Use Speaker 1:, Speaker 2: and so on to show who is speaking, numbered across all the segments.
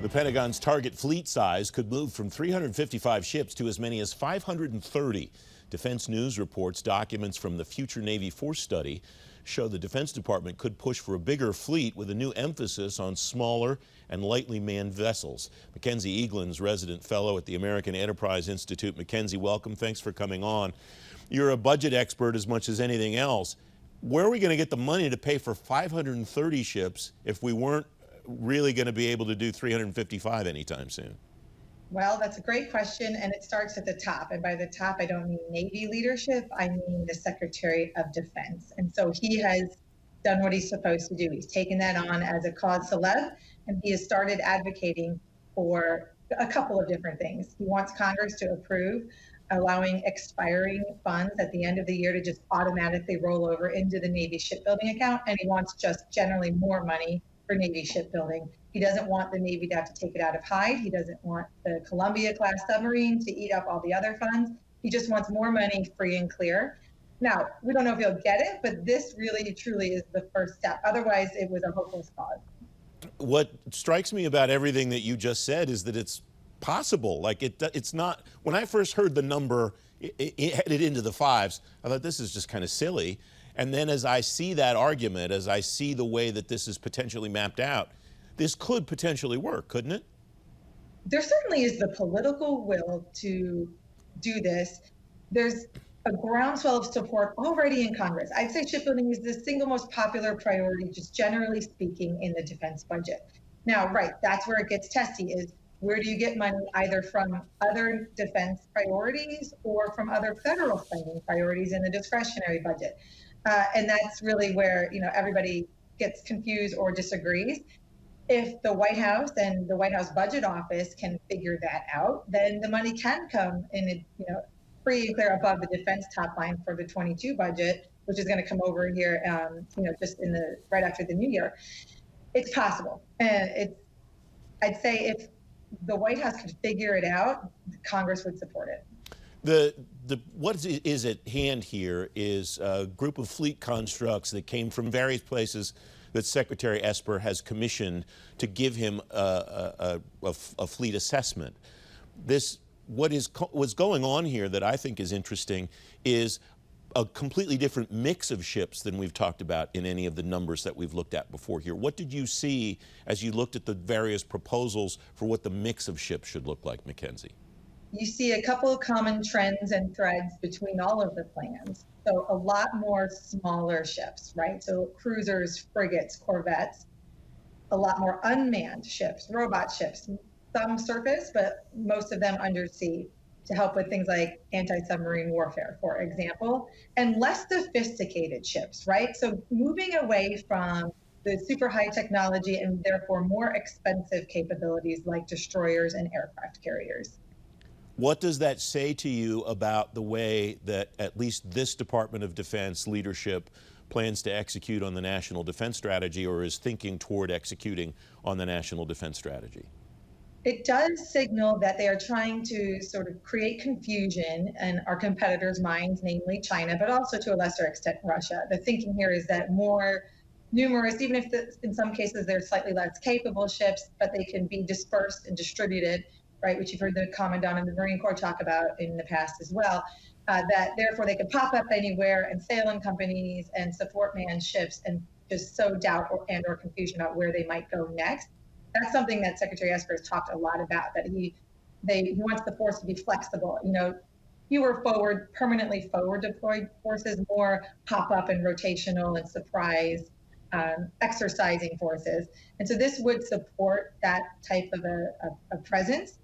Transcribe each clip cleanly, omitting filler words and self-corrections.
Speaker 1: The Pentagon's target fleet size could move from 355 ships to as many as 530. Defense News reports documents from the Future Navy Force Study show the Defense Department could push for a bigger fleet with a new emphasis on smaller and lightly manned vessels. Mackenzie Eaglen's resident fellow at the American Enterprise Institute. Mackenzie, welcome. Thanks for coming on. You're a budget expert as much as anything else. Where are we going to get the money to pay for 530 ships if we weren't really going to be able to do 355 anytime soon?
Speaker 2: Well, that's a great question, and it starts at the top. And by the top, I don't mean Navy leadership, I mean the Secretary of Defense. And so he has done what he's supposed to do. He's taken that on as a cause célèbre, and he has started advocating for a couple of different things. He wants Congress to approve allowing expiring funds at the end of the year to just automatically roll over into the Navy shipbuilding account, and he wants just generally more money for Navy shipbuilding. He doesn't want the Navy to have to take it out of Hyde. He doesn't want the Columbia-class submarine to eat up all the other funds. He just wants more money free and clear. Now, we don't know if he'll get it, but this really, truly is the first step. Otherwise, it was a hopeless cause.
Speaker 1: What strikes me about everything that you just said is that it's possible. Like, it's not, when I first heard the number it headed into the fives, I thought this is just kind of silly. And then as I see that argument, as I see the way that this is potentially mapped out, this could potentially work, couldn't it?
Speaker 2: There certainly is the political will to do this. There's a groundswell of support already in Congress. I'd say shipbuilding is the single most popular priority, just generally speaking, in the defense budget. Now, right, that's where it gets testy, is where do you get money either from other defense priorities or from other federal spending priorities in the discretionary budget? And that's really where, everybody gets confused or disagrees. If the White House and the White House Budget Office can figure that out, then the money can come in, free and clear above the defense top line for the 22 budget, which is going to come over here, just right after the new year. It's possible, and I'd say if the White House could figure it out, Congress would support it.
Speaker 1: What is at hand here is a group of fleet constructs that came from various places that Secretary Esper has commissioned to give him a fleet assessment. What's going on here that I think is interesting is a completely different mix of ships than we've talked about in any of the numbers that we've looked at before here. What did you see as you looked at the various proposals for what the mix of ships should look like, Mackenzie?
Speaker 2: You see a couple of common trends and threads between all of the plans. So a lot more smaller ships, right? So cruisers, frigates, corvettes, a lot more unmanned ships, robot ships, some surface, but most of them undersea to help with things like anti-submarine warfare, for example, and less sophisticated ships, right? So moving away from the super high technology and therefore more expensive capabilities like destroyers and aircraft carriers.
Speaker 1: What does that say to you about the way that at least this Department of Defense leadership plans to execute on the National Defense Strategy, or is thinking toward executing on the National Defense Strategy?
Speaker 2: It does signal that they are trying to sort of create confusion in our competitors' minds, namely China, but also to a lesser extent Russia. The thinking here is that more numerous, even if in some cases they're slightly less capable ships, but they can be dispersed and distributed, right, which you've heard the Commandant of the Marine Corps talk about in the past as well, that therefore they could pop up anywhere and sail in companies and support manned ships and just sow doubt or confusion about where they might go next. That's something that Secretary Esper has talked a lot about, that he wants the force to be flexible. Fewer permanently forward deployed forces, more pop up and rotational and surprise exercising forces. And so this would support that type of a presence.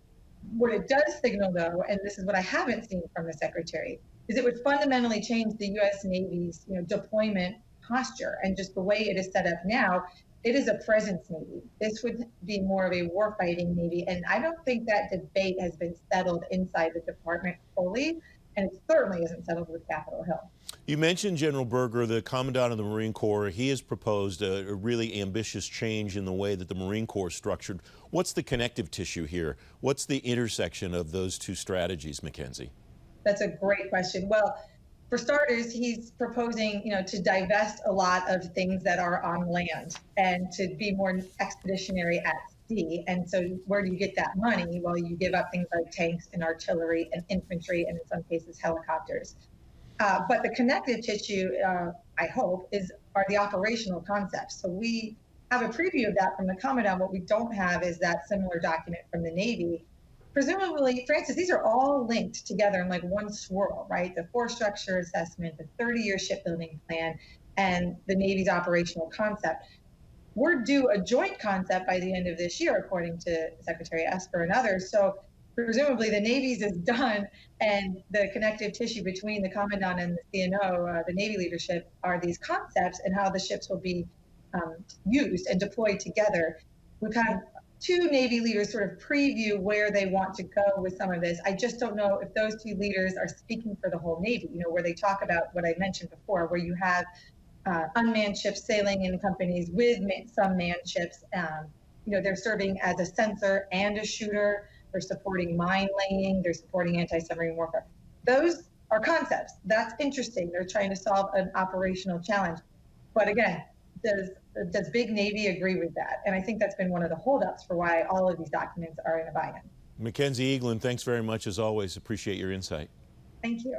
Speaker 2: What it does signal, though, and this is what I haven't seen from the Secretary, is it would fundamentally change the U.S. Navy's deployment posture. And just the way it is set up now, it is a presence Navy. This would be more of a warfighting Navy. And I don't think that debate has been settled inside the department fully. And it certainly isn't settled with Capitol Hill.
Speaker 1: You mentioned General Berger, the Commandant of the Marine Corps. He has proposed a really ambitious change in the way that the Marine Corps is structured. What's the connective tissue here? What's the intersection of those two strategies, Mackenzie?
Speaker 2: That's a great question. Well, for starters, he's proposing, to divest a lot of things that are on land and to be more expeditionary at USD. And so where do you get that money? Well, you give up things like tanks and artillery and infantry, and in some cases, helicopters. But the connective tissue, I hope, are the operational concepts. So we have a preview of that from the Commandant. What we don't have is that similar document from the Navy. Presumably, Francis, these are all linked together in like one swirl, right? The force structure assessment, the 30-year shipbuilding plan, and the Navy's operational concept. We're due a joint concept by the end of this year, according to Secretary Esper and others. So presumably the Navy's is done, and the connective tissue between the Commandant and the CNO, the Navy leadership, are these concepts and how the ships will be used and deployed together. We've had two Navy leaders sort of preview where they want to go with some of this. I just don't know if those two leaders are speaking for the whole Navy, where they talk about what I mentioned before, where you have unmanned ships sailing in companies with some manned ships. They're serving as a sensor and a shooter. They're supporting mine laying. They're supporting anti-submarine warfare. Those are concepts. That's interesting. They're trying to solve an operational challenge. But again, does Big Navy agree with that? And I think that's been one of the holdups for why all of these documents are in a buy-in.
Speaker 1: Mackenzie Eaglen, thanks very much as always. Appreciate your insight.
Speaker 2: Thank you.